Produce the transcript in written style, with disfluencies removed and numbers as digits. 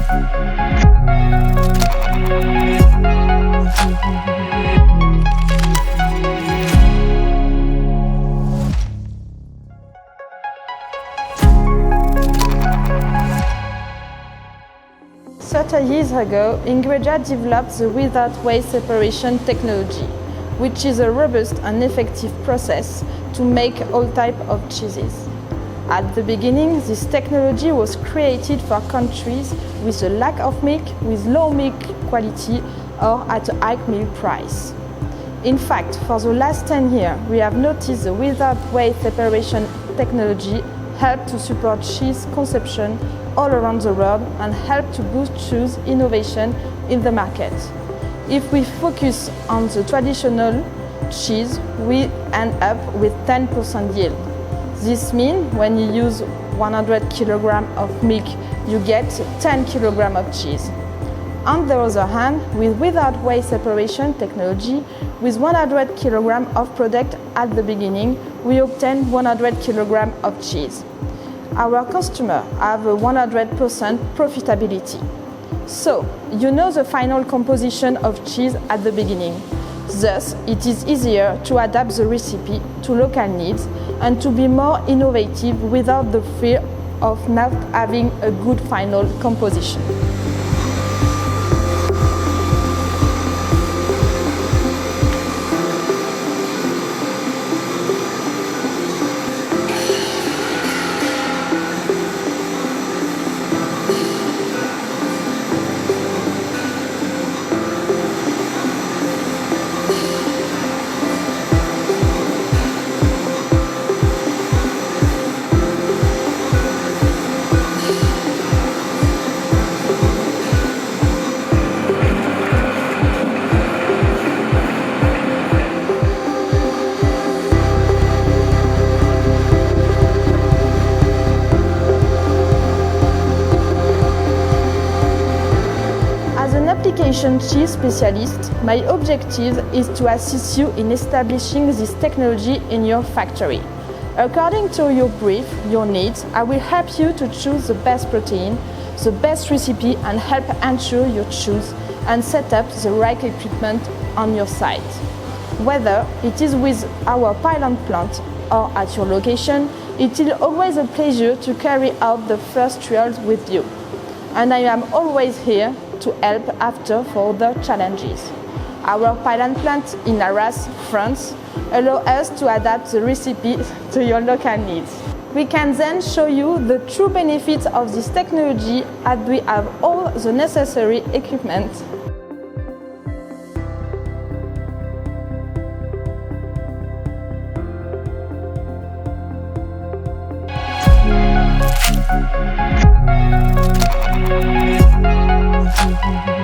30 years ago, Ingredia developed the without whey separation technology, which is a robust and effective process to make all types of cheeses. At the beginning, this technology was created for countries with a lack of milk, with low milk quality, or at a high milk price. In fact, for the last 10 years, we have noticed the without whey separation technology help to support cheese consumption all around the world and help to boost cheese innovation in the market. If we focus on the traditional cheese, we end up with 10% yield. This means when you use 100 kg of milk, you get 10 kg of cheese. On the other hand, with without whey separation technology, with 100 kg of product at the beginning, we obtain 100 kg of cheese. Our customers have a 100% profitability. So, you know the final composition of cheese at the beginning. Thus, it is easier to adapt the recipe to local needs and to be more innovative without the fear of not having a good final composition. As an application cheese specialist, my objective is to assist you in establishing this technology in your factory. According to your brief, your needs, I will help you to choose the best protein, the best recipe, and help ensure you choose and set up the right equipment on your site. Whether it is with our pilot plant or at your location, it is always a pleasure to carry out the first trials with you. And I am always here to help after for other challenges. Our pilot plant in Arras, France, allows us to adapt the recipe to your local needs. We can then show you the true benefits of this technology as we have all the necessary equipment. Thank you.